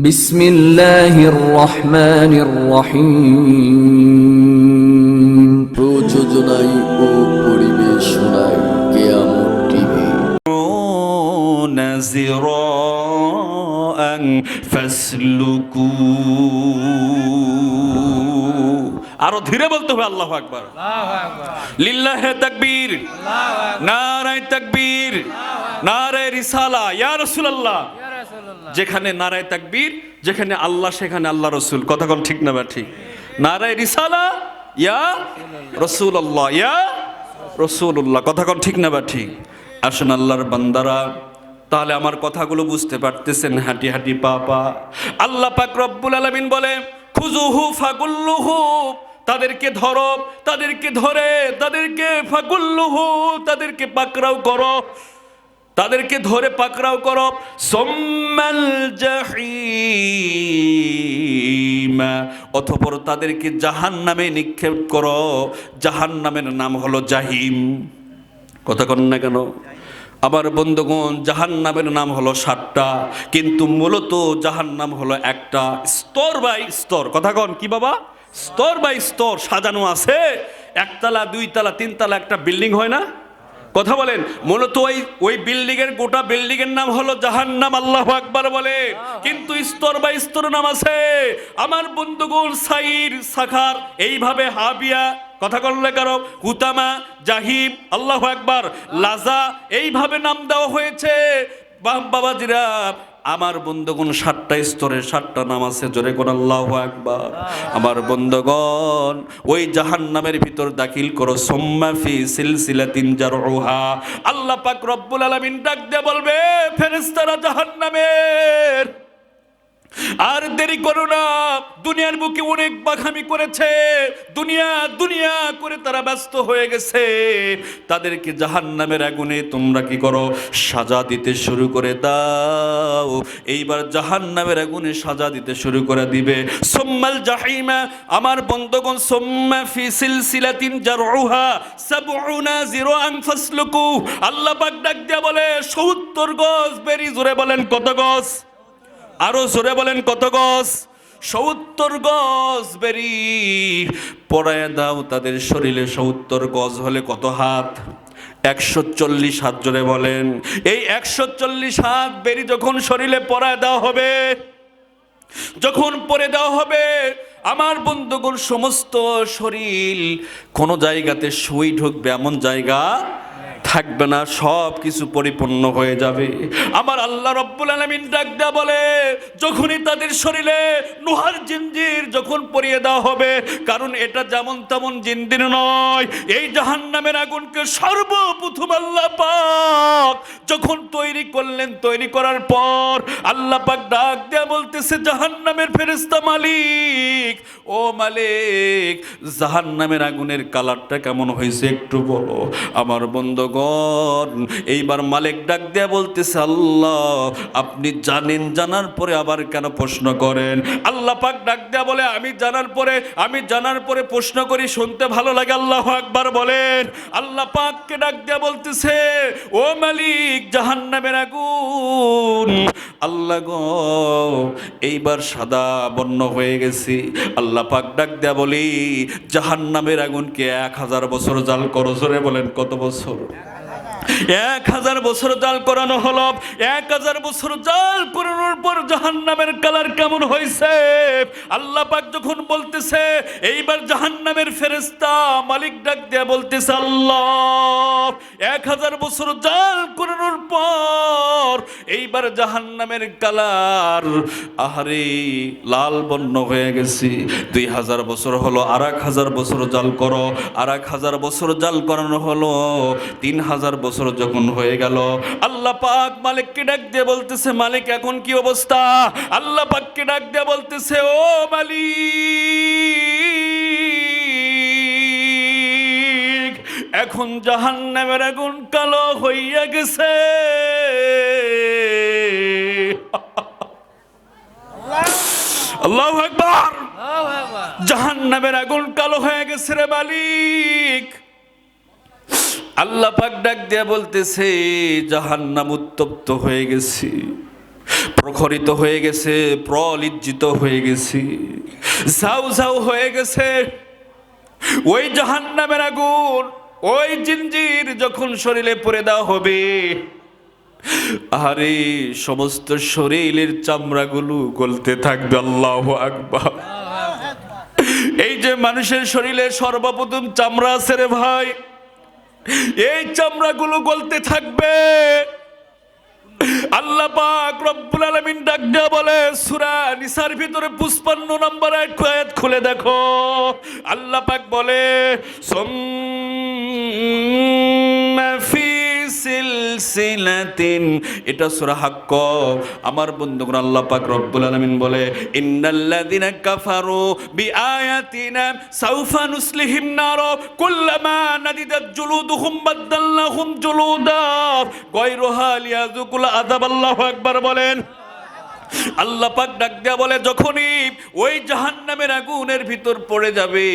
বিসমিল্লাহির রহমানির রহিম। প্রযোজনায় ও পরিবেশনায় কেয়ামত টিভি। নাযিরাআন ফাসলুকু। আরো ধীরে বলতে হবে আল্লাহু আকবার। লিল্লাহি তাকবীর, নারায়ে তাকবীর, নারায়ে রিসালা, ইয়া রাসূলুল্লাহ। যেখানে নারায়ে তাকবীর, যেখানে আল্লাহ সেখানে আল্লাহ রসুল। কথা কোন ঠিক না? ঠিক। নারায়ে রিসালা, ইয়া রাসূলুল্লাহ, ইয়া রাসূলুল্লাহ। কথা কোন ঠিক না? ঠিক। আসুন আল্লাহর বান্দারা, তাহলে আমার কথাগুলো বুঝতে পারতেছেন? হাঁটি হাঁটি পা পা। আল্লাহ পাক রব্বুল আলামিন বলে, খুযুহু ফাগুল্লুহু, তাদেরকে ধরো, তাদেরকে ধরে, তাদেরকে ফাগুল্লুহু, তাদেরকে পাকড়াও করো, তাদেরকে ধরে পাকড়াও করো। সুম্মাল জাহিম, অতঃপর তাদেরকে জাহান্নামে নিক্ষেপ করো। জাহান্নামের নাম হলো জাহিম। কথা কন না কেন? আবার বন্ধুগণ, জাহান্নামের নাম হলো 7টা, কিন্তু মূলত জাহান্নাম হলো একটা, স্তর বাই স্তর। কথা কন কি বাবা? স্তর বাই স্তর সাজানো আছে। 1 তলা 2 তলা 3 তলা একটা বিল্ডিং হয় না? কথা বলেন। মূলত ওই বিল্ডিং এর, গোটা বিল্ডিং এর নাম হলো জাহান্নাম। আল্লাহু আকবার বলে। কিন্তু স্তর বাই স্তর নাম আছে। আমার বন্ধুগণ, সাইর, সাখার, এইভাবে হাবিয়া, কথা বললে কারো, হুতামা, জাহিম, আল্লাহু আকবার, লাজা, এইভাবে নাম দেওয়া হয়েছে। বাবাজিরা আমার বন্ধুগণ, 7টা স্তরে 7টা নাম আছে। জোরে কোন আল্লাহু আকবার। আমার বন্ধুগণ, ওই জাহান্নামের ভিতর দাখিল করো। সুম্মা ফি সিলসিলাতিন জারউহা, আল্লাহ পাক রব্বুল আলামিন ডাক দিয়ে বলবে, ফেরেশতারা জাহান্নামের আর দেরি করো না। দুনিয়ার বুকে অনেক বাখামি করেছে, দুনিয়া দুনিয়া করে তারা ব্যস্ত হয়ে গেছে। তাদেরকে জাহান্নামের আগুনে তোমরা কি করো? সাজা দিতে শুরু করে দাও। এইবার জাহান্নামের আগুনে সাজা দিতে শুরু করে দিবে। সুম্মাল জাহিমা, আমার বন্ধুগণ, সুম্মা ফি সিলসিলাতিন জারউহা ৭০ যিরাআন ফাসলুকু, আল্লাহ পাক ডাক দিয়া বলে ৭০ গজ বেরি। জোরে বলেন কত গজ? আরো জোরে বলেন কত গজ? ৭০ গজ বেরি পরায়া দাও তাদের শরীরে। ৭০ গজ হলে কত হাত? ১৪০ হাত। জোরে বলেন। এই ১৪০ হাত বেরি যখন শরীরে পরায়া দেওয়া হবে, যখন পরে দেওয়া হবে, আমার বন্ধুগণ, সমস্ত শরীর কোন জায়গাতে সুই ঢুকবে এমন জায়গা থাকবে না, সব কিছু পরিপূর্ণ হয়ে যাবে। আমার আল্লাহ রব্বুল আলামিন ডাক দেয়া বলে, যখনই তাদের শরীরে লোহার জিঞ্জির যখন পরিয়ে দেওয়া হবে, কারণ এটা যেমন তেমন জিঞ্জির নয়, এই জাহান্নামের আগুনকে সর্বপ্রথম আল্লাহ পাক যখন তৈরি করলেন, তৈরি করার পর আল্লাহ পাক ডাক দেয়া বলতেছে, জাহান্নামের ফেরেশতা মালিক, ও মালিক, জাহান্নামের আগুনের কালারটা কেমন হয়েছে একটু বলো। আমার বন্ধুগণ, এইবার মালিক ডাক দেয়া বলতেছে, আল্লাহ আপনি জানেন, জানার পরে আবার কেন প্রশ্ন করেন? আল্লাহ পাক ডাক দেয়া বলে, আমি জানার পরে প্রশ্ন করি, শুনতে ভালো লাগে। আল্লাহু আকবার বলেন। আল্লাহ পাককে ডাক দেয়া বলতেছে, ও মালিক, জাহান্নামের আগুন, আল্লাহ গো, এইবার সাদা বর্ণ হয়ে গেছি। আল্লাহ পাক ডাক দেয়া বলি, জাহান্নামের আগুনকে 1000 বছর জাল করো। জোরে বলেন কত বছর? 1000 বছর জাল করানো হলো। 1000 বছর জাল করানোর পর জাহান্নামের কালার কেমন হয়েছে আল্লাহ পাক যখন বলতেছে, এইবার জাহান্নামের ফেরেশতা মালিক ডাক দেয়া বলতেছে, আল্লাহ 1000 বছর জাল করানোর পর এইবার জাহান্নামের কালার, আহারে, লাল বর্ণ হয়ে গেছে। 2000 বছর হলো, আর 1000 বছর জাল করো। আর 1000 বছর জাল করানো হলো। 3000 বছর যখন হয়ে গেল, আল্লাহ পাক মালিককে ডাক দিয়ে বলতেছে, মালিক এখন কি অবস্থা? আল্লাহ পাককে ডাক দিয়ে বলতেছে, ও মালিক, এখন জাহান্নামের আগুন কালো হইয়া গেছে। আল্লাহু আকবার। জাহান্নামের আগুন কালো হয়ে গেছে রে মালিক। আল্লাহ পাক ডাক দিয়া বলতেছে, জাহান্নাম উত্তপ্ত হয়ে গেছে। প্রখরিত হয়ে গেছে, প্রলজ্জিত হয়ে গেছি, ঝাউ ঝাউ হয়ে গেছে। ওই জাহান্নামের আগুন, ওই জিঞ্জির যখন শরীরে পরে দেওয়া হবে, আরে সমস্ত শরীরের চামড়াগুলো গলতে থাকবে। আল্লাহু আকবার। এই যে মানুষের শরীরে সর্বপ্রথম চামড়া আছে রে ভাই, এই চামড়াগুলো গলতে থাকবে। আল্লাহ পাক রব্বুল আলামিন ডাক দিয়া বলে সূরা নিসার ভিতরে 55 নম্বর আয়াত খুলে দেখো। আল্লাহ পাক বলে সুম্মা ফি সিলসিলাতিন, এটা সূরা হাক্ক। আমার বন্ধুগণ, আল্লাহ পাক রব্বুল আলামিন বলে ইন্নাল্লাযিনা কাফারু বিআয়াতিনা সাউফা নুসলিহিম নার কুল্লামা নাদিদাত জুলুদুহুম বাদদালনাহুম জুলুদা গায়রুহা লিয়াযুকুল আযাব। আল্লাহু আকবার বলেন। আল্লাহ পাক ডাক দেয়া বলে যখনই ওই জাহান্নামের আগুনের ভিতর পড়ে যাবে,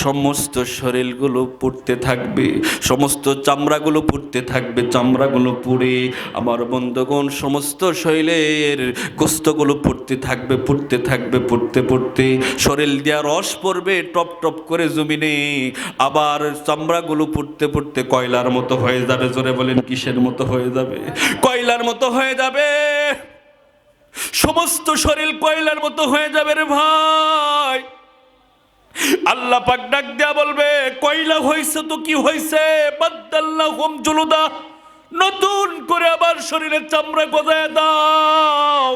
সমস্ত শরীরগুলো পুড়তে থাকবে, সমস্ত চামড়াগুলো পুড়তে থাকবে। চামড়াগুলো পুড়ে আমার বন্ধুগণ সমস্ত শরীরের গোস্তগুলো পুড়তে থাকবে, পুড়তে থাকবে, পুড়তে পুড়তে শরীর দিয়া রস পড়বে টপ টপ করে জমিনে। আবার চামড়াগুলো পুড়তে পুড়তে কয়লার মতো হয়ে যাবে। জোরে বলেন, কিসের মতো হয়ে যাবে? কয়লার মতো হয়ে যাবে। সমস্ত শরীর কয়লার মতো হয়ে যাবে রে ভাই। আল্লাহ পাক ডাক দেয়া বলবে কয়লা হইছে তো কি হইছে, বাদদালনাহুম জুলুদা, নতুন করে আবার শরীরের চামড়া গজায় দাও,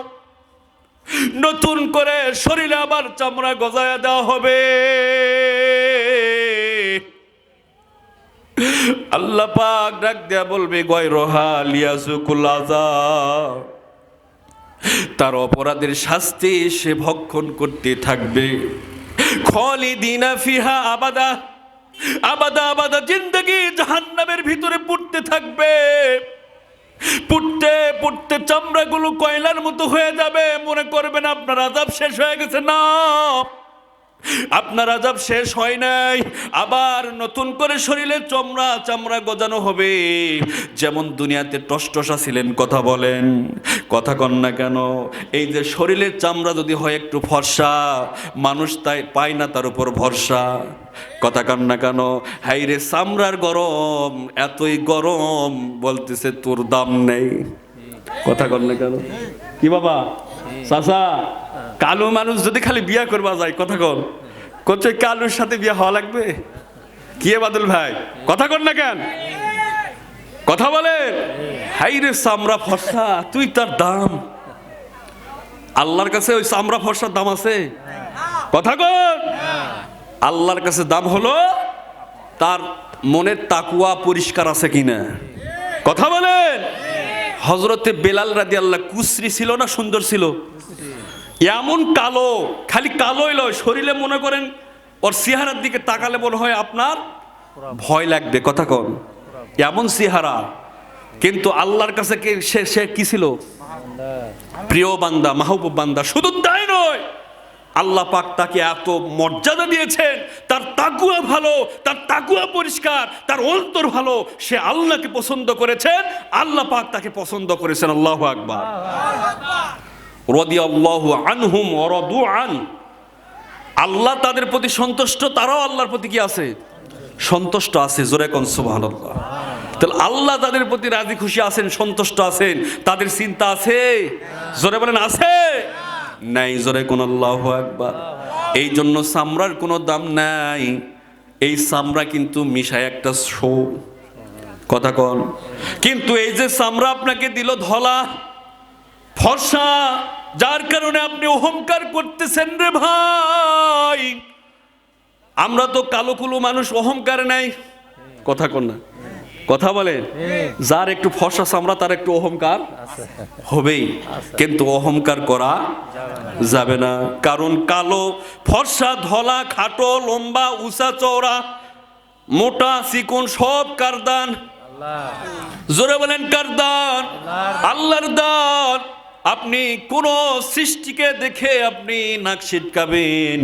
নতুন করে শরীরে আবার চামড়া গজায় দেওয়া হবে। আল্লাহ পাক ডাক দেয়া বলবে গায়রুহা লিয়াযুকুল আযাব, তার অপরাধের শাস্তি সে ভক্ষণ করতে থাকবে। খালিদিনা ফিহা আবাদা, আবাদা আবাদা জিন্দেগি জাহান্নামের ভিতরে পুড়তে থাকবে। পুড়তে পুড়তে চামড়াগুলো কয়লার মতো হয়ে যাবে। মনে করবেন আপনার আযাব শেষ হয়ে গেছে, না, আপনার আযাব শেষ হয় নাই। আবার নতুন করে শরীরে চামড়া গজানো হবে। যেমন দুনিয়াতে টসটসা ছিলেন, কথা বলেন, কথা কন না কেন? এই যে শরীরের চামড়া যদি হয় একটু ফর্সা, মানুষ তাই পায় না তার উপর ভরসা, কথা কন না কেন? হাই রে চামড়ার গরম, এতই গরম, বলতেছে তোর দাম নেই, কথা কন না কেন? কি বাবা চাচা, কালো মানুষ যদি খালি বিয়া করবা যায়, কথা কন, করছে কালুর সাথে বিয়া হওয়া লাগবে? কি বাদল ভাই, কথা কন না কেন? কথা বলে হাই রে চামড়া ফর্সা, তুই তার দাম। আল্লাহর কাছে ওই চামড়া ফর্সার দাম আছে? কথা কন। আল্লাহর কাছে দাম হলো তার মনের তাকুয়া পরিষ্কার আছে কিনা, কথা বলেন। হযরতে বেলাল রাদিয়াল্লাহু কুসরি ছিল না সুন্দর ছিল? এমন কালো, খালি কালোই লয়, শরীরে মনে করেন ওর চেহারার দিকে তাকালে মনে হয় আপনার ভয় লাগবে, কথা কন, এমন চেহারা। কিন্তু আল্লাহর কাছে সে কি ছিল? প্রিয় বান্দা, মাহবুব বান্দা। শুধু তাই নয়, আল্লাহ পাক তাকে এত মর্যাদা দিয়েছেন, তার তাকুয়া ভালো, তার তাকুয়া পরিষ্কার, তার অন্তর ভালো, সে আল্লাহকে পছন্দ করেছেন, আল্লাহ পাক তাকে পছন্দ করেছেন। আল্লাহু আকবার। রাদিয়াল্লাহু আনহুম ওয়া রাদু আন, আল্লাহ তাদের প্রতি সন্তুষ্ট, তারাও আল্লাহর প্রতি কি আছে? সন্তুষ্ট আছে। জোরে কোন সুবহানাল্লাহ। তাহলে আল্লাহ তাদের প্রতি রাজি খুশি আছেন, সন্তুষ্ট আছেন, তাদের চিন্তা আছে? জোরে বলেন আছে? নাই। জোরে কোন আল্লাহু আকবার। এই জন্য চামড়ার কোনো দাম নাই। এই চামড়া কিন্তু মিশায় একটা শো, কথা কন। কিন্তু এই যে চামড়া আপনাকে দিল ধলা ফর্সা, যার কারণে আপনি অহংকার করতেছেন রে ভাই। আমরা তো কালো কুলো মানুষ, অহংকার নাই, কথা কন না, কথা বলেন। যার একটু ফর্সা চামড়া তার একটু অহংকার হবেই, কিন্তু অহংকার করা যাবে না। কারণ কালো, ফর্সা, ধলা, খাটো, লম্বা, উঁচা চওড়া, মোটা, চিকন সব কার দান? জোরে বলেন কার দান? আল্লাহর দান। আপনি কোন সৃষ্টিকে দেখে আপনি নাক ছিটকাবেন,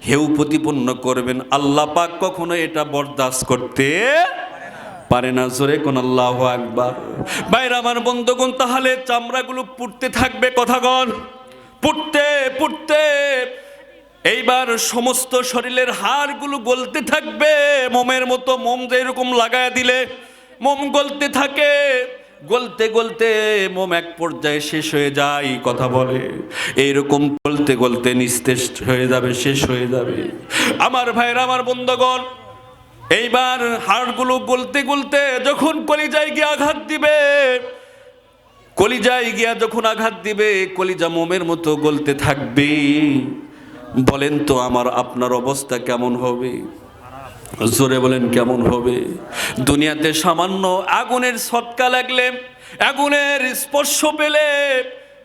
হেউ প্রতিপন্ন করবেন, আল্লাহ পাক কখনো এটা বরদাস্ত করতে পারে না। জোরে কোন আল্লাহু আকবার। বাইরে আমার বন্ধুগণ, তাহলে চামড়াগুলো পুড়তে থাকবে, কথা কন, পুড়তে পুড়তে এইবার সমস্ত শরীরের হাড়গুলো গলতে থাকবে মোমের মতো। মোম যেরকম লাগায় দিলে মোম গলতে থাকে, গলতে গলতে মোম এক পর্যায়ে শেষ হয়ে যায়, কথা বলে এইরকম গলতে গলতে নিস্তেজ হয়ে যাবে, শেষ হয়ে যাবে। আমার ভাইরা, আমার বন্ধুগণ, এইবার হাড়গুলো গলতে গলতে যখন কলিজায় গিয়ে আঘাত দিবে, কলিজায় গিয়া যখন আঘাত দিবে, কলিজা মোমের মতো গলতে থাকবে। বলেন তো আমার আপনার অবস্থা কেমন হবে? জোরে বলেন কেমন হবে? দুনিয়াতে সামান্য আগুনের ছটকা লাগলে, আগুনের স্পর্শ পেলে,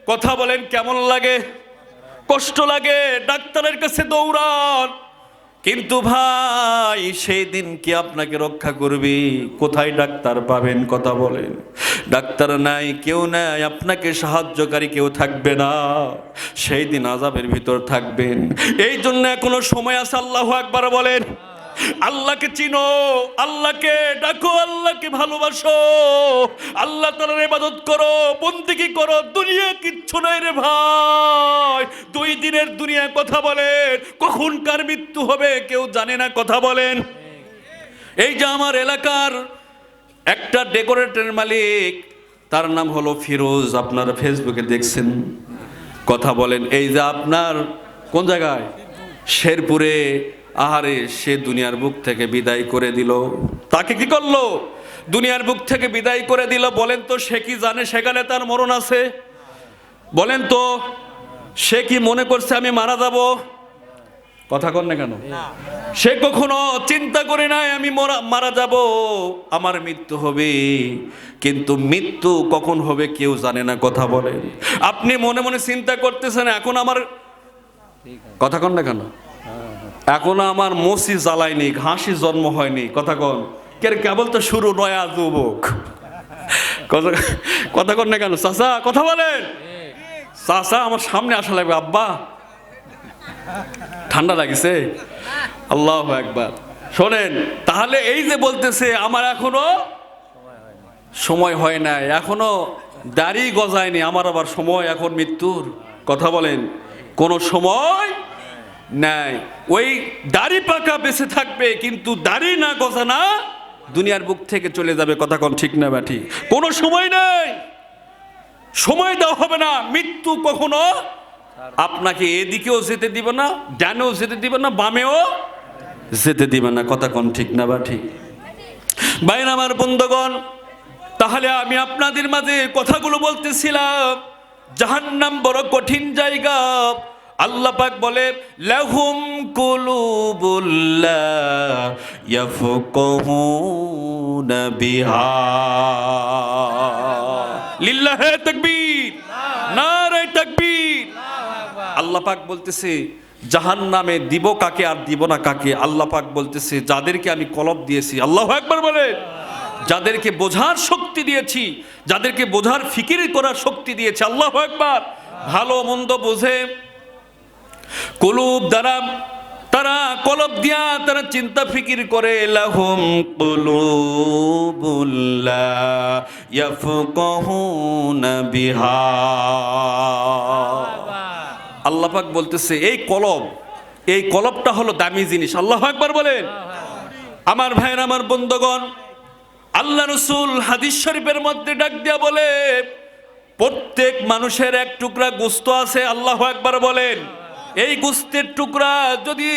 কথা বলেন কেমন লাগে? কষ্ট লাগে, ডাক্তারের কাছে দৌড়ান। কিন্তু ভাই, সেই দিন কি আপনাকে রক্ষা করবে? কোথায় ডাক্তার পাবেন? কথা বলেন। ডাক্তার নাই, কেউ নাই, আপনাকে সাহায্যকারী কেউ থাকবে না। সেই দিন আযাবের ভিতর থাকবেন। এই জন্য এখনো সময় আছে। আল্লাহু আকবার বলেন। আল্লাহকে চিনো, আল্লাহকে ডাকো, আল্লাহকে ভালোবাসো, আল্লাহ তাআলার ইবাদত করো, বন্দেগী করো। দুনিয়া কিচ্ছু নাই রে ভাই। 2 দিনের দুনিয়া, কথা বলেন। কখন কার মৃত্যু হবে কেউ জানে না, কথা বলেন। এই যে আমার এলাকার একটা ডেকোরেটরের মালিক, তার নাম হলো ফিরোজ, আপনারা ফেসবুকে দেখছেন, কথা বলেন। এই যে আপনার কোন জায়গায়, শেরপুরে, আহারে, সে দুনিয়ার বুক থেকে বিদায় করে দিল। তাকে কি করলো? দুনিয়ার বুক থেকে বিদায় করে দিল। বলেন তো, সে কি জানে সেখানে তার মরণ আছে? বলেন তো, সে কি মনে করছে আমি মারা যাব? কথা কন না কেন? সে কখনো চিন্তা করে নাই আমি মারা যাব, আমার মৃত্যু হবে। কিন্তু মৃত্যু কখন হবে কেউ জানে না, কথা বলেন। আপনি মনে মনে চিন্তা করতেছেন এখন আমার, কথা কন না কেন, এখনো আমার মসি জ্বালায়নি, ঘাসি জন্ম হয়নি, কথা কন। কেবল তো শুরু, নয়া যুবক, কথা কন না কেন? চাচা, কথা বলেন। চাচা আমার সামনে আসা লাগবে। আব্বা ঠান্ডা লাগছে? আল্লাহু আকবার। শোনেন, তাহলে এই যে বলতেছে আমার এখনো সময় হয় নাই, এখনো দাড়ি গজায়নি, আমার আবার সময় এখন মৃত্যুর, কথা বলেন। কোনো সময় নাই। ওই দাড়ি পাকা বেঁচে থাকবে, কিন্তু দাড়ি না গজানা দুনিয়ার বুক থেকে চলে যাবে, কথা কন ঠিক না ব্যাঠি? কোনো সময় নাই, সময় দেওয়া হবে না। মৃত্যু কখনো আপনাকে এদিকেও যেতে দিবে না, ডানেও যেতে দিবে না, বামেও যেতে দিবে না, কথা কন ঠিক না ব্যাঠি? বাইরে আমার বন্ধুগণ, তাহলে আমি আপনাদের মাঝে কথাগুলো বলতেছিলাম, জাহান্নাম বড় কঠিন জায়গা। আল্লাহ পাক বলে, লাহুম কুলুবুল লা ইয়াফকাহুনা বিহা। লিল্লাহি তাকবীর, নারে তাকবীর। আল্লাহ পাক বলতেছে জাহান্নামে দিব কাকে আর দিব না কাকে? আল্লাহ পাক বলতেছে যাদেরকে আমি কলব দিয়েছি, আল্লাহু আকবার বলে, যাদেরকে বোঝার শক্তি দিয়েছি, যাদেরকে বোঝার ফিকির করার শক্তি দিয়েছে, আল্লাহু আকবার, ভালো মন্দ বোঝে, কুলুব দ্বারা তারা কলব দিয়া তারা চিন্তা ফিকির করে। লাহুম কুলুবুল লা ইয়াফকাহুনা বিহা। আল্লাহ পাক বলতেছে এই কলবটা হলো দামি জিনিস, আল্লাহু আকবার বলেন। আমার ভাইয়ের, আমার বন্ধুগণ, আল্লাহ রাসূল হাদিস শরীফের মধ্যে ডাক দিয়া বলে, প্রত্যেক মানুষের এক টুকরা গোশত আছে, আল্লাহু আকবার বলেন। এই গোশতের টুকরা যদি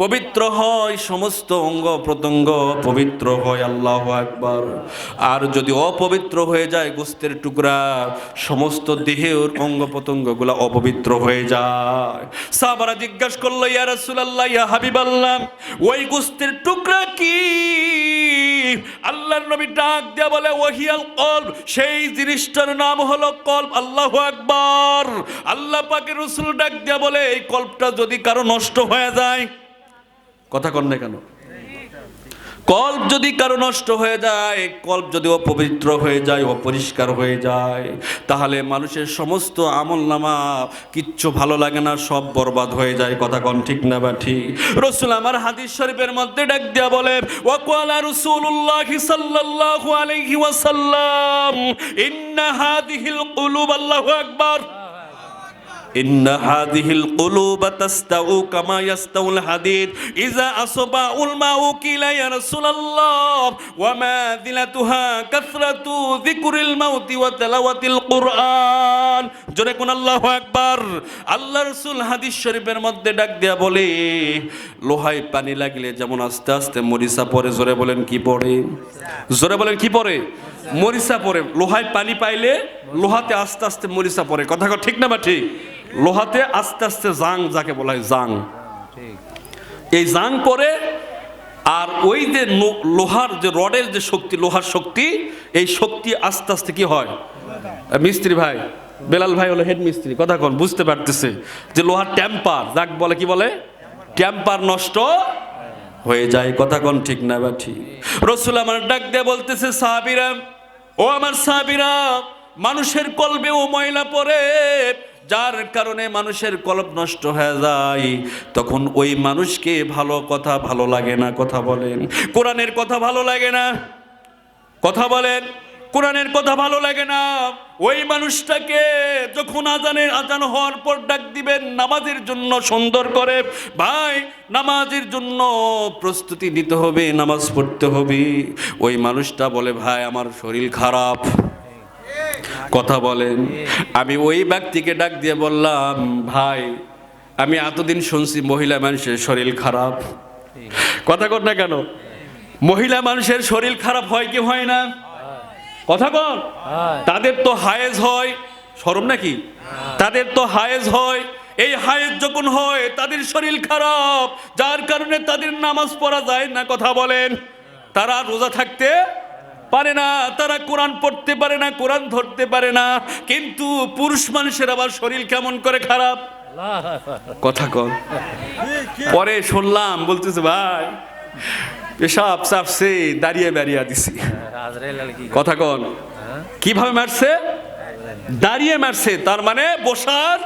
পবিত্র হয়, সমস্ত অঙ্গ প্রত্যঙ্গ পবিত্র হয়, আল্লাহু আকবার। আর যদি অপবিত্র হয়ে যায় গোশতের টুকরা, সমস্ত দেহের অঙ্গ প্রত্যঙ্গগুলো অপবিত্র হয়ে যায়। সাহাবারা জিজ্ঞাসা করলো, ইয়া রাসূলুল্লাহ, ইয়া হাবিবাল্লাহ, ওই গোশতের টুকরা কি? আল্লাহর নবী ডাক দিয়া বলে, ওয়াহিয়াল কলব, সেই জিনিসটার নাম হলো কলব, আল্লাহু আকবার। আল্লাহ পাকের রাসূল ডাক দিয়া বলে, এই কলবটা যদি কারো নষ্ট হয়ে যায়, কথা কন না কেন? কল্প যদি কারো নষ্ট হয়ে যায়, কল্প যদি অপবিত্র হয়ে যায়, অপরিষ্কার হয়ে যায়, তাহলে মানুষের সমস্ত আমলনামা কিচ্ছু ভালো লাগে না, সব বরবাদ হয়ে যায়। কথা কোন ঠিক না বা ঠিক? রাসূল আমার হাদিস শরীফের মধ্যে ডাক দিয়া বলে, ওয়াকালা রাসূলুল্লাহ সাল্লাল্লাহু আলাইহি ওয়াসাল্লাম, ইন্না হাদিহিল কুলুব, আল্লাহু আকবার, ইন্না হাদিহিল কুলুব তাস্তাউ কামা ইয়াস্তাউল হাদিদ ইযা আসবাউল মাউ কিলা ইয়া রাসূলুল্লাহ ওয়া মাযিলাতুহা কাসরাতু যিকরিল মাউতি ওয়া তিলাওয়াতিল কুরআন। জোরে কোন আল্লাহু আকবার। আল্লাহ রাসূল হাদিস শরীফের মধ্যে ডাক দেয়া বলে, লোহায় পানি লাগলে যেমন আস্তে আস্তে মরিচা পড়ে, জোরে বলেন কি পড়ে? জোরে বলেন কি পড়ে? মরিচা পড়ে। লোহায় পানি পাইলে লোহাতে আস্তে আস্তে মরিচা পড়ে। কথা ঠিক না বা ঠিক? লোহাতে আস্তে আস্তে জাং, যাকে বলা হয় জাং, এই জাং পরে। আর ওই যে লোহার যে রডের যে শক্তি, লোহার শক্তি, এই শক্তি আস্তে আস্তে কি হয়? মিস্ত্রি ভাই, বেলাল ভাই হলো হেড মিস্ত্রি, কথা কোন বুঝতে পারতেছে যে লোহার টেম্পার, যাক বলে কি বলে, টেম্পার নষ্ট হয়ে যায়। কথা কোন ঠিক না বা ঠিক? রাসূল আমার ডাক দিয়ে বলতেছে, সাহাবীরা, ও আমার সাহাবীরা, মানুষের কলবেও ময়লা পড়ে, যার কারণে মানুষের কলব নষ্ট হয়ে যায়, তখন ওই মানুষকে ভালো কথা ভালো লাগে না। কথা বলেন, কোরআনের কথা ভালো লাগে না। কথা বলেন, কোরআনের কথা ভালো লাগে না। ওই মানুষটাকে যখন আজান হওয়ার পর ডাক দিবেন নামাজের জন্য সুন্দর করে, ভাই নামাজের জন্য প্রস্তুতি নিতে হবে, নামাজ পড়তে হবে, ওই মানুষটা বলে, ভাই আমার শরীর খারাপ। কথা বলেন, আমি ওই ব্যক্তিকে ডাক দিয়ে বললাম, ভাই আমি এতদিন শুনছি মহিলা মানুষের শরীর খারাপ। কথা কর না কেন? মহিলা মানুষের শরীর খারাপ হয় কি হয় না? কথা কর। তাদের তো হায়েজ হয়, শরম নাকি? তাদের তো হায়েজ হয়। এই হায়েজ যখন হয় তাদের শরীর খারাপ, যার কারণে তাদের নামাজ পড়া যায় না। কথা বলেন, তারা রোজা থাকতে পারে না, তারা কোরআন পড়তে পারে না, কোরআন ধরতে পারে না। কিন্তু পুরুষ মানুষের আবার শরীর কেমন করে খারাপ? কথা কন। পরে শুনলাম বলতেছে, ভাই পেশাব চাপছে, দাঁড়িয়ে বেরিয়ে দিছি। কথা কন, কিভাবে মারছে? দাঁড়িয়ে মারছে, তার মানে বসার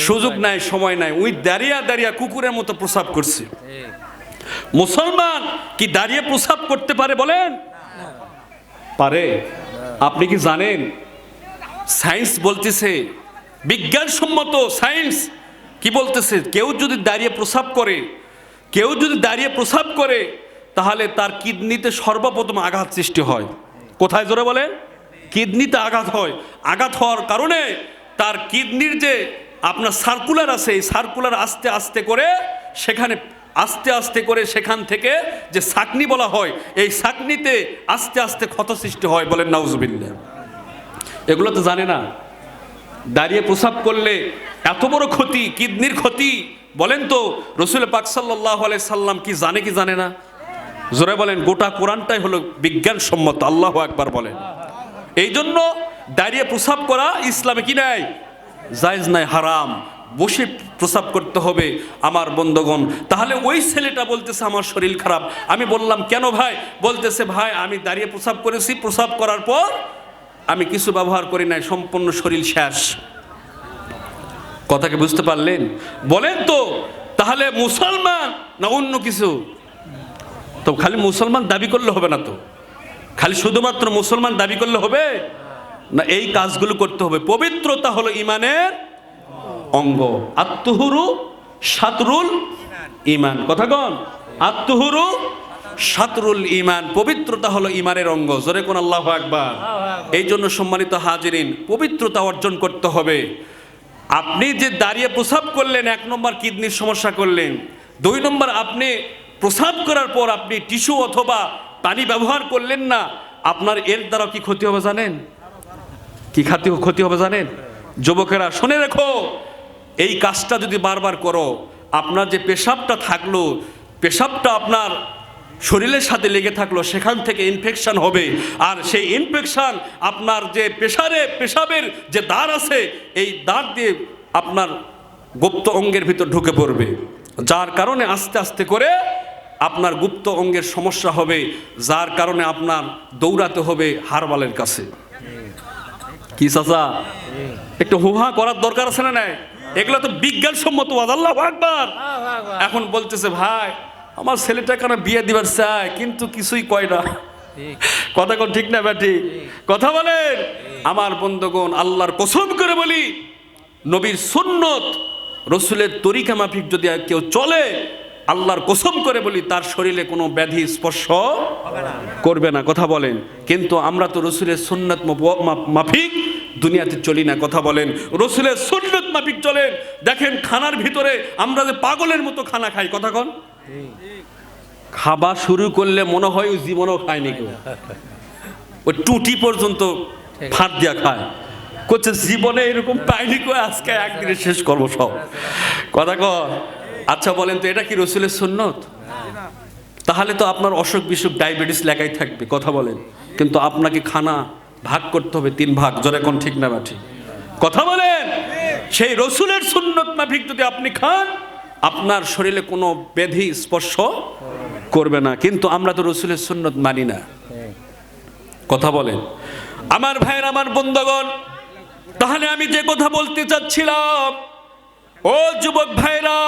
সুযোগ নাই, সময় নাই, ওই দাঁড়িয়ে দাঁড়িয়ে কুকুরের মতো প্রসাব করছে। মুসলমান কি দাঁড়িয়ে প্রসাব করতে পারে বলেন? পারে? আপনি কি জানেন সায়েন্স বলতেছে, বিজ্ঞানসম্মত সায়েন্স কি বলতেছে, কেউ যদি দাঁড়িয়ে প্রসাব করে, কেউ যদি দাঁড়িয়ে প্রসাব করে, তাহলে তার কিডনিতে সর্বপ্রথম আঘাত সৃষ্টি হয়। কোথায়? জোরে বলেন। কিডনিতে আঘাত হয়। আঘাত হওয়ার কারণে তার কিডনির যে আপনার সার্কুলার আছে, এই সার্কুলার আস্তে আস্তে করে সেখানে আস্তে আস্তে করে সেখান থেকে যে ছাকনি বলা হয়, এই ছাকনিতে আস্তে আস্তে ক্ষত সৃষ্টি হয়। বলেন নাউজুবিল্লাহ। এগুলো তো জানে না। দাঁড়িয়ে প্রসাব করলে এত বড় ক্ষতি, কিডনির ক্ষতি। বলেন তো রাসূল পাক সাল্লাল্লাহু আলাইহি সাল্লাম কি জানে কি জানে না? জোরে বলেন। গোটা কোরআনটাই হলো বিজ্ঞানসম্মত। আল্লাহু আকবার বলেন। এই জন্য দাঁড়িয়ে প্রসাব করা ইসলামে কি নাই? জায়েজ নাই, হারাম। বসে প্রসাব করতে হবে আমার বন্ধুগণ। তাহলে ওই ছেলেটা বলতেছে আমার শরীর খারাপ। আমি বললাম কেন ভাই? বলতেছে, ভাই আমি দাঁড়িয়ে প্রসাব করেছি, প্রসাব করার পর আমি কিছু ব্যবহার করি নাই, সম্পূর্ণ শরীর শেষ। কথাকে বুঝতে পারলেন? বলেন তো তাহলে মুসলমান না অন্য কিছু? তো খালি মুসলমান দাবি করলে হবে না, তো খালি শুধুমাত্র মুসলমান দাবি করলে হবে না, এই কাজগুলো করতে হবে। পবিত্রতা হলো ঈমানের অঙ্গ। আত্মহুরু শাতরুল ঈমান। কথা কন, আত্মহুরু শাতরুল ঈমান। পবিত্রতা হলো ঈমানের অঙ্গ। জোরে কোন আল্লাহু আকবার। এই জন্য সম্মানিত হাজিরিন, পবিত্রতা অর্জন করতে হবে। আপনি যে দাঁড়িয়ে প্রসাব করলেন, 1 নম্বর কিডনির সমস্যা করলেন। 2 নম্বর, আপনি প্রসাব করার পর আপনি টিস্যু অথবা পানি ব্যবহার করলেন না, আপনার এর দ্বারা কি ক্ষতি হবে জানেন? কি ক্ষতি হবে জানেন? যুবকেরা শুনে রেখো, এই কাজটা যদি বারবার করো, আপনার যে পেশাবটা থাকলো, পেশাবটা আপনার শরীরের সাথে লেগে থাকলো, সেখান থেকে ইনফেকশন হবে। আর সেই ইনফেকশন আপনার যে পেশাবের যে দ্বার আছে, এই দ্বার দিয়ে আপনার গুপ্ত অঙ্গের ভিতর ঢুকে পড়বে, যার কারণে আস্তে আস্তে করে আপনার গুপ্ত অঙ্গের সমস্যা হবে, যার কারণে আপনার দৌড়াতে হবে হারবালের কাছে। কি চাচা, একটু হুহা করার দরকার আছে না নাই? এগুলো তো বিজ্ঞানসম্মত ওয়াজ। আল্লাহু আকবার। এখন বলতেছে ভাই আমার ছেলেটা কেন বিয়ে দিবার চায় কিন্তু কিছুই কয় না। কথা কোন ঠিক না ব্যাটি? কথা বলেন। আমার বন্ধুগণ, আল্লাহর কসম করে বলি, নবীর সুন্নত রসুলের তরিকা মাফিক যদি কেউ চলে, আল্লাহর কসম করে বলি তার শরীরে কোনো ব্যাধি স্পর্শ করবে না। কথা বলেন। কিন্তু আমরা তো রসুলের সুন্নত মাফিক দুনিয়াতে চলি না। কথা বলেন। রসুলের সুন্নত মাফিক চলেন। দেখেন খানার ভিতরে আমরা যে পাগলের মতো খানা খাই। কথা কন, খাওয়া শুরু করলে মনে হয় ওই জীবনও খায়নি কেউ, ওই টুটি পর্যন্ত ফাঁদ দিয়া খায়। করছে জীবনে এরকম পাইনি কেউ, আজকে একদিনে শেষ করবো সব। কথা কর। আচ্ছা বলেন তো এটা কি রসুলের সুন্নত? তাহলে তো আপনার অসুখ বিসুখ ডায়াবেটিস লেখাই থাকবে। কথা বলেন। কিন্তু আপনাকে খানা ভাগ করতে হবে 3 ভাগ। জোরে কোন ঠিক না ঠিক? কথা বলেন। সেই রসুলের সুন্নত মাফিক যদি আপনি খান, আপনার শরীরে কোনো ব্যাধি স্পর্শ করবে না। কিন্তু আমরা তো রসুলের সুন্নত মানি না। কথা বলেন। আমার ভাইয়ের, আমার বন্ধুগণ, তাহলে আমি যে কথা বলতে চাচ্ছিলাম, ও যুবক ভাইরা,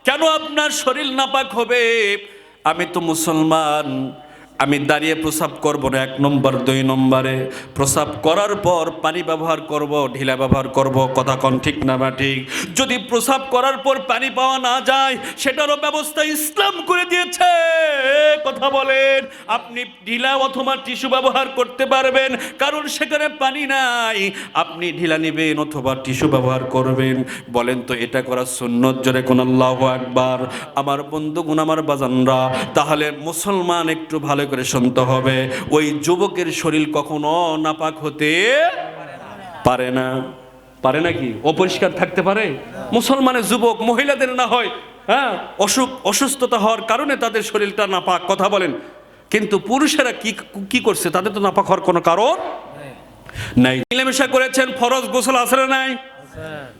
কেন আপনার শরীর নাপাক হবে? আমি তো মুসলমান, আমি দাঁড়িয়ে প্রসাব করব না 1 নম্বর। 2 নম্বরে প্রসাব করার পর পানি ব্যবহার করব, ঢিলা ব্যবহার করব। কথা কোন ঠিক না বা ঠিক? যদি প্রসাব করার পর পানি পাওয়া না যায়, সেটারও ব্যবস্থা ইসলাম করে দিয়েছে। কথা বলেন। আপনি ঢিলা অথবা টিস্যু ব্যবহার করতে পারবেন, কারণ সেখানে পানি নাই। আপনি ঢিলা নেবেন অথবা টিস্যু ব্যবহার করবেন। বলেন তো এটা করা সুন্নত? জোরে কোন আল্লাহু আকবার। আমার বন্ধুগণ, আমার বাজানরা, তাহলে মুসলমান একটু ভালো করে শুনতে হবে, ওই যুবকের শরীর কখনো নাপাক হতে পারে না। পারে নাকি? অপরিষ্কার থাকতে পারে? মুসলমানের যুবক, মহিলাদের না হয় অসুস্থতা হওয়ার কারণে তাদের শরীরটা নাপাক। কথা বলেন। কিন্তু পুরুষেরা কি করছে? তাদের তো নাপাক হওয়ার কোনো কারণ নাই। মিলেমিশা করেছেন, ফরজ গোসল আছে না নাই?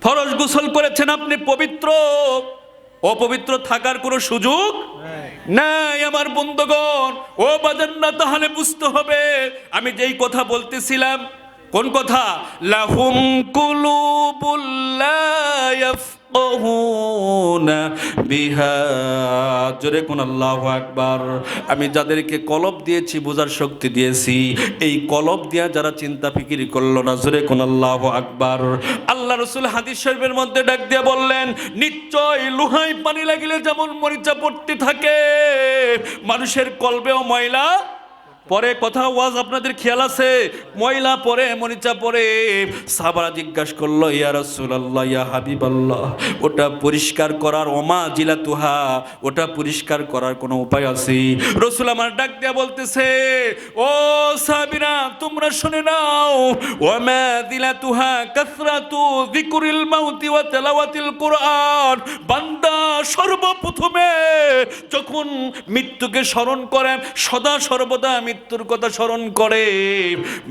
ফরজ গোসল করেছেন, আপনি পবিত্র। অপবিত্র থাকার কোনো সুযোগ নাই। আমার বন্ধুগণ, ও বাজান্না, তাহলে বুঝতে হবে আমি যেই কথা বলতেছিলাম। কোন কথা? লাহুম কুলুবুল লা ইয়াফকাহুনা বিহা। জোরে কোন আল্লাহু আকবার। আমি যাদেরকে কলব দিয়েছি, বোঝার শক্তি দিয়েছি, এই কলব দিয়া যারা চিন্তা ফিকির করলো না, জোরে কোন আল্লাহু আকবার। আল্লাহ রাসূল হাদিস শরীফের মধ্যে ডাক দিয়ে বললেন, নিশ্চয় লোহায় পানি লাগিলে যেমন মরিচা পড়তে থাকে, মানুষের কলবেও ময়লা পরে। কথা ওয়াজ আপনাদের খেয়াল আছে? ময়লা পরে, মরিচা পরে। সাহাবারা জিজ্ঞাসা করলো, ইয়া রাসূলুল্লাহ, ইয়া হাবিবাল্লাহ, ওটা পরিষ্কার করার, ওমা জিলাতুহা, ওটা পরিষ্কার করার কোনো উপায় আছে? রাসূল আমার ডাক দিয়া বলতেছে, ও সাহাবীরা, তোমরা শুনে নাও, ওমা জিলাতুহা কাসরাতু যিকরিল মাউতি ওয়া তিলাওয়াতিল কুরআন। বান্দা সর্বপ্রথমে যখন মৃত্যুকে স্মরণ করে, সদা সর্বদা মৃত্যুর কথা স্মরণ করে,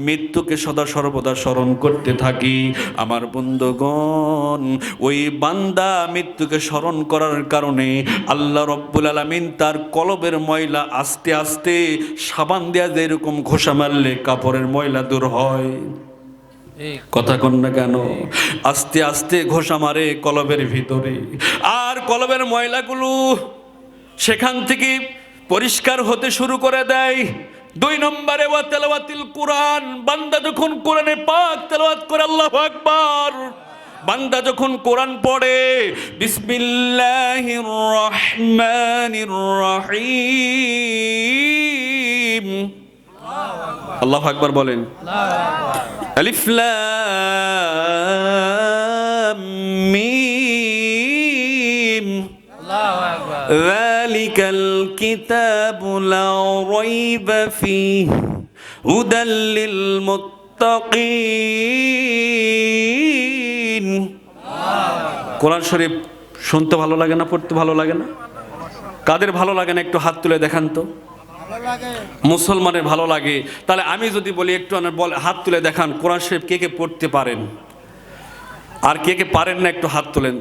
মৃত্যুকে সদা সর্বদা স্মরণ করতে থাকি, আমার বন্ধুগণ, ওই বান্দা মৃত্যুকে স্মরণ করার কারণে আল্লাহ রব্বুল আলামিন তার কলবের ময়লা আস্তে আস্তে সাবান দেয়া যেরকম ঘষা মারলে কাপড়ের ময়লা দূর হয়। কথা কন না কেন? আস্তে আস্তে ঘষা মারে কলবের ভিতরে, আর কলবের ময়লাগুলো সেখান থেকে পরিষ্কার হতে শুরু করে দেয়। 2 নম্বরে ওয়া তিলাওয়াতিল কুরআন। বান্দা যখন কোরআনে পাক তেলাওয়াত করে, আল্লাহু আকবার, বান্দা যখন কোরআন পড়ে, বিসমিল্লাহির রহমানির রহিম, আল্লাহু আকবার বলেন। আলিফ লাম মিম, আল্লাহু আকবার। যালিকাল কিতাবু লা রাইবা ফীহি হুদাল লিল মুত্তাকিন। কোরআন শরীফ শুনতে ভালো লাগে না? পড়তে ভালো লাগে না? কাদের ভালো লাগে না একটু হাত তুলে দেখান তো। মুসলমানের ভালো লাগে। তাহলে আমি যদি বলি একটু হাত তুলে দেখান, কোরআন শরীফ কে কে পড়তে পারেন আর কে কে পারেন না, একটু হাত তোলেন।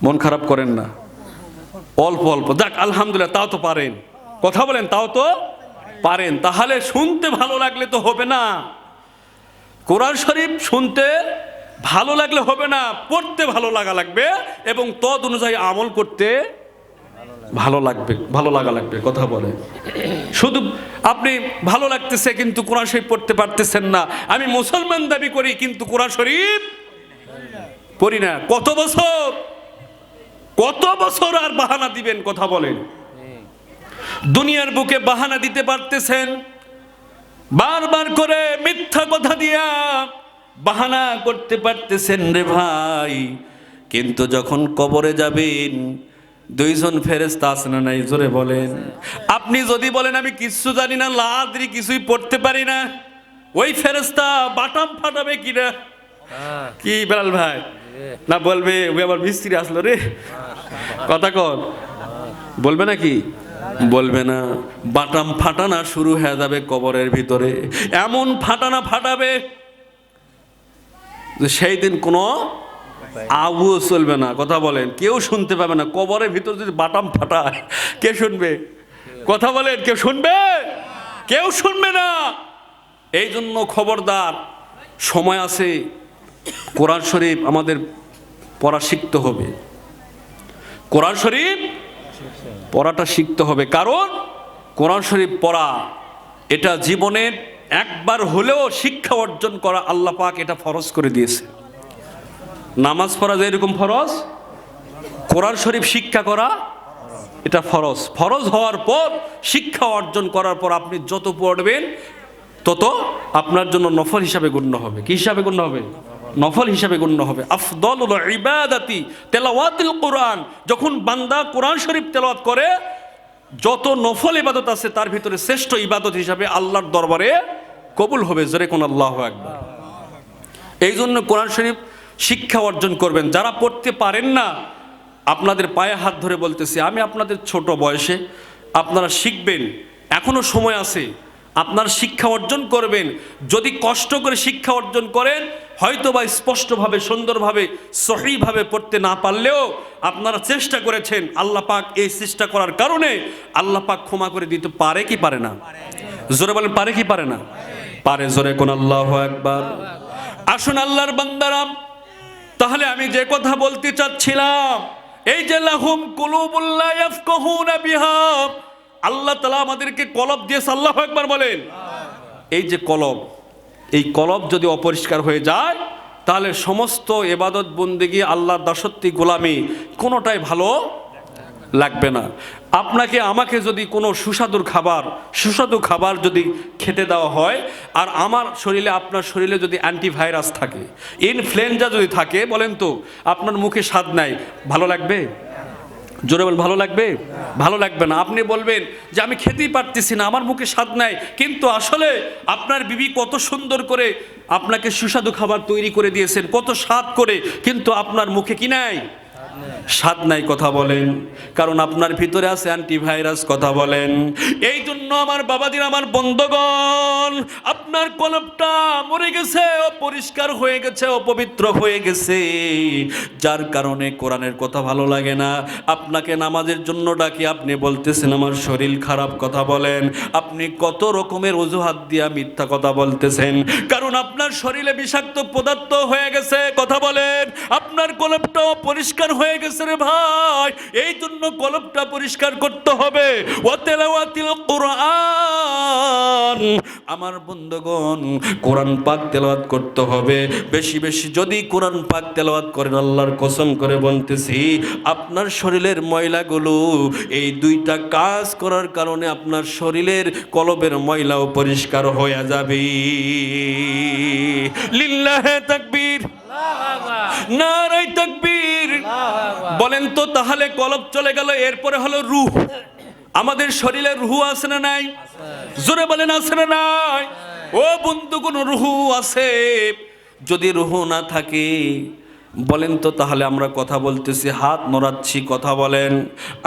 মন খারাপ করেন না। অল্প অল্প, যাক আলহামদুলিল্লাহ, তাও তো পারেন। কথা বলেন, তাও তো পারেন। তাহলে শুনতে ভালো লাগলে তো হবে না, কোরআন শরীফ শুনতে ভালো লাগলে হবে না, পড়তে ভালো লাগবে এবং তদ অনুযায়ী আমল করতে ভালো লাগা লাগবে। কথা বলে, শুধু আপনি ভালো লাগতেছে কিন্তু কোরআন শরীফ পড়তে পারতেছেন না। আমি মুসলমান দাবি করি কিন্তু কোরআন শরীফ পড়ি না। কত বছর আর বাহানা দিবেন? কথা বলেন, দুনিয়ার বুকে বাহানা দিতে পারতেছেন, বারবার করে মিথ্যা কথা দিয়া বাহানা করতে পারতেছেন রে ভাই, কিন্তু যখন কবরে যাবেন দুইজন ফেরেশতা আছে না নাই? জোরে বলেন। আপনি যদি বলেন আমি কিচ্ছু জানি না, লাদ্রি কিছুই পড়তে পারি না, ওই ফেরেশতা বাটাম ফাটাবে কিনা? কি বেলাল ভাই? না বলবে ওই আবার মিস্ত্রি আসলো রে, কথা কর, বলবে নাকি? বলবে না। বাটাম ফাটানা শুরু হয়ে যাবে কবরের ভিতরে, এমন ফাটানা ফাটাবে যে সেই দিন কোনো আবু চলবে না। কথা বলেন, কেউ শুনতে পাবে না। কবরের ভিতর যদি বাটাম ফাটায় কে শুনবে? কথা বলেন, কেউ শুনবে? কেউ শুনবে না। এই জন্য খবরদার, সময় আছে, কোরআন শরীফ আমাদের পড়া শিখতে হবে। কোরআন শরীফ পড়াটা শিখতে হবে, কারণ কোরআন শরীফ পড়া এটা জীবনের একবার হলেও শিক্ষা অর্জন করা আল্লাহ পাক এটা ফরজ করে দিয়েছে। নামাজ পড়া যেরকম ফরজ, কোরআন শরীফ শিক্ষা করা এটা ফরজ। ফরজ হওয়ার পর শিক্ষা অর্জন করার পর আপনি যত পড়বেন তত আপনার জন্য নফল হিসাবে গণ্য হবে। কি হিসাবে গণ্য হবে? নফল হিসাবে গণ্য হবে। আফদলুল ইবাদাতি তেলাওয়াতুল কোরআন। যখন বান্দা কোরআন শরীফ তেলাওয়াত করে, যত নফল ইবাদত আছে তার ভিতরে শ্রেষ্ঠ ইবাদত হিসাবে আল্লাহর দরবারে কবুল হবে। জোরে কোন আল্লাহু আকবার। এই জন্য কোরআন শরীফ শিক্ষা অর্জন করবেন। যারা পড়তে পারেন না, আপনাদের পায়ে হাত ধরে বলতেছি, আমি আপনাদের ছোট বয়সে আপনারা শিখবেন, এখনো সময় আছে, আপনার শিক্ষা অর্জন করবেন। যদি কষ্ট করে শিক্ষা অর্জন করেন, হয়তো বা স্পষ্টভাবে সুন্দরভাবে সহিভাবে পড়তে না পারলেও আপনারা চেষ্টা করেছেন, আল্লাহ পাক এই চেষ্টা করার কারণে আল্লাহ পাক ক্ষমা করে দিতে পারে কি পারে না? জোরে বলেন, পারে কি পারে না? পারে। জোরে কোন আল্লাহু আকবার। আসুন আল্লাহর বান্দারাম, তাহলে আমি যে কথা বলতে চাচ্ছিলাম, এই যে লাহুম কুলুবুল লা ইয়াফকাহুনা বিহা, আল্লাহ তাআলা আমাদেরকে কলব দিয়েছে। আল্লাহু আকবার বলেন। এই যে কলব, এই কলব যদি অপরিষ্কার হয়ে যায় তাহলে সমস্ত ইবাদত বন্দেগী, আল্লাহর দাসত্ব, গোলামি কোনোটাই ভালো লাগবে না। আপনাকে আমাকে যদি কোনো সুস্বাদু খাবার যদি খেতে দেওয়া হয়, আর আমার শরীরে, আপনার শরীরে যদি অ্যান্টিভাইরাস থাকে, ইনফ্লুয়েঞ্জা যদি থাকে, বলেন তো আপনার মুখে স্বাদ নাই, ভালো লাগবে? জোরে বল, ভালো লাগবে? ভালো লাগবে না। আপনি বলবেন যে আমি খেতেই পারতেছি না, আমার মুখে স্বাদ নাই, কিন্তু আসলে আপনার বিবি কত সুন্দর করে আপনাকে সুস্বাদু খাবার তৈরি করে দিয়েছেন, কত স্বাদ করে, কিন্তু আপনার মুখে কি নাই? স্বাদ নাই। কথা বলেন, কারণ আপনার ভিতরে আছে অ্যান্টিভাইরাস। কথা বলেন। এই জন্য আমার বাবাদের, আমার বন্ধুগণ, আপনার কলবটা মরে গেছে, অপরিষ্কার হয়ে গেছে, অপবিত্র হয়ে গেছে, যার কারণে কোরআনের কথা ভালো লাগে না। আপনাকে নামাজের জন্য ডাকি, আপনি বলতেছেন আমার শরীর খারাপ। কথা বলেন, আপনি কত রকমের অজুহাত দিয়া মিথ্যা কথা বলতেছেন, কারণ আপনার শরীরে বিষাক্ত পদার্থ হয়ে গেছে। কথা বলেন, আপনার কলবটাও পরিষ্কার হয়ে গেছে রে ভাই। এই জন্য কলবটা পরিষ্কার করতে হবে। ওয়া তিলাওয়াতিল কোরআন, আমার বন্ধুগণ, কোরআন পাক তেলাওয়াত করতে হবে বেশি বেশি। যদি কোরআন পাক তেলাওয়াত করেন, আল্লাহর কসম করে বলতেছি, আপনার শরীরের ময়লাগুলো এই দুইটা কাজ করার কারণে আপনার শরীরের কলবের ময়লাও পরিষ্কার হয়ে যাবে। লিল্লাহে তাকবীর, নারে তাকবীর। বলেন তো, তাহলে কলব চলে গেল, এরপরে হলো রূহ। আমাদের শরীরে রূহ আছে না নাই? জোরে বলেন, আছে না নাই? ও বন্ধু, কোন রূহ আছে? যদি রূহ না থাকে বলেন তো তাহলে আমরা কথা বলতেছি, হাত নড়াচ্ছি, কথা বলেন,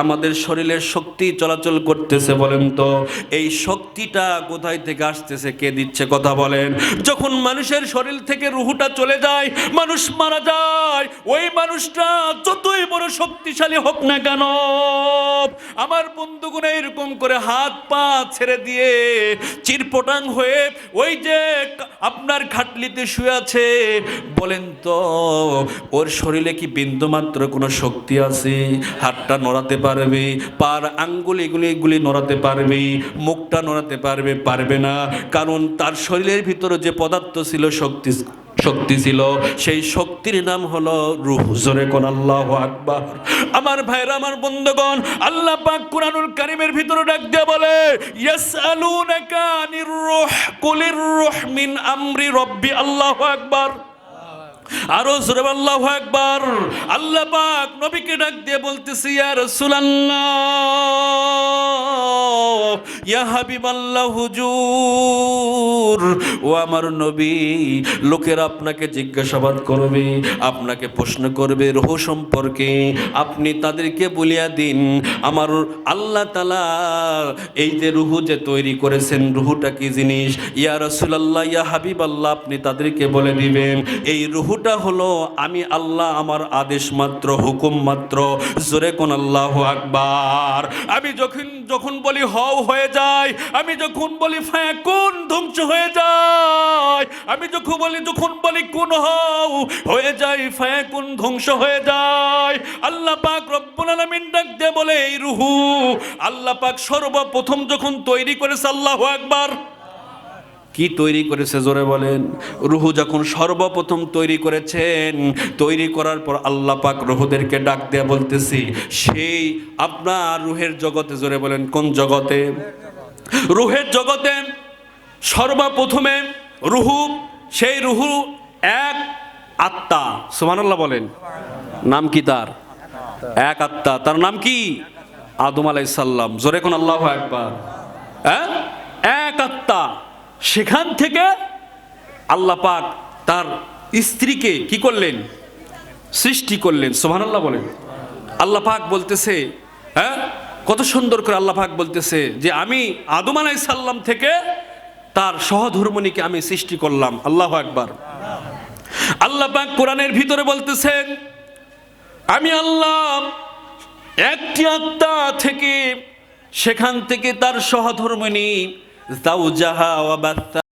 আমাদের শরীরের শক্তি চলাচল করতেছে, বলেন তো এই শক্তিটা কোথায় থেকে আসতেছে, কে দিচ্ছে, কথা বলেন। যখন মানুষের শরীর থেকে রুহুটা চলে যায়, মানুষ মারা যায়, ওই মানুষটা যতই বড় শক্তিশালী হোক না কেন, আমার বন্ধুগণ এরকম করে হাত পা ছেড়ে দিয়ে চিরপটাং হয়ে ওই যে আপনার খাটলিতে শুয়ে আছে, বলেন তো ওর শরীরে কি বিন্দুমাত্র কোনো শক্তি আছে? হাতটা নড়াতে পারবে, পার আঙ্গুল এগুলি নড়াতে পারবে, মুখটা নড়াতে পারবে? পারবে না। কারণ তার শরীরের ভিতরে যে পদার্থ ছিল, শক্তি ছিল, সেই শক্তির নাম হলো রূহ। জোরে কোন আল্লাহু আকবার। আমার ভাইরা, আমার বন্ধুগণ, আল্লাহ পাক কুরআনুল কারীমের ভিতরে ডাক দিয়ে বলে, ইয়াসআলুনাকা আনির রূহ কুলির রূহ মিন আমরি রাব্বি। আল্লাহু আকবার। আরো জোরে আল্লাহু আকবার। আল্লাহ পাক নবীকে ডাক দিয়ে বলতেছে, ইয়া রাসূলুল্লাহ, ইয়া হাবিবাল্লাহ, হুজুর, ও আমার নবী, লোকেরা আপনাকে জিজ্ঞাসাবাদ করবে, আপনাকে প্রশ্ন করবে রূহ সম্পর্কে, আপনি তাদেরকে বলিয়া দিন আমার আল্লাহ তাআলা এই যে রূহ যে তৈরি করেছেন, রূহটা কি জিনিস? ইয়া রাসূলুল্লাহ, ইয়া হাবিবাল্লাহ, আপনি তাদেরকে বলে দিবেন এই রূহটা হলো আমি আল্লাহ, আমার আদেশ মাত্র, হুকুম মাত্র। জোরে কোন আল্লাহু আকবার। আমি যখন বলি হও, হয়ে যায়। আমি যখন বলি ফায়াকুন, ধ্বংস হয়ে যায়। আমি যখন বলি কুন হও, হয়ে যায়। ফায়াকুন, ধ্বংস হয়ে যায়। আল্লাহ পাক রব্বুল আলামিন ডাক দিয়ে বলে এই রূহ আল্লাহ পাক সর্বপ্রথম যখন তৈরি করেছে, আল্লাহু আকবার, কি তৈরি করেছে? জোরে বলেন। রূহ যখন সর্বপ্রথম তৈরি করেছেন, তৈরি করার পর আল্লাহ পাক রূহদেরকে ডাক দিয়ে বলতেছি সেই আপনার রূহের জগতে, জোরে বলেন কোন জগতে? রূহের জগতে সর্বপ্রথমে রূহ, সেই রূহ এক আত্মা। সুবহানাল্লাহ বলেন। নাম কি তার? এক আত্মা। তার নাম কি? আদম আলাইহিস সালাম। জোরে কোন আল্লাহু আকবার। হ্যাঁ, এক আত্মা। সেখান থেকে আল্লাহ পাক তার স্ত্রীকে কি করলেন? সৃষ্টি করলেন। সুবহানাল্লাহ বলেন। আল্লাহ পাক বলতেছে, হ্যাঁ, কত সুন্দর করে আল্লাহ পাক বলতেছে যে আমি আদম আলাইহিস সালাম থেকে তার সহধর্মিণীকে আমি সৃষ্টি করলাম। আল্লাহু আকবার। আল্লাহ পাক কোরআনের ভিতরে বলতেছেন আমি আল্লাহ একটি আত্মা থেকে, সেখান থেকে তার সহধর্মিণী যাওজাহা ওয়া বাথা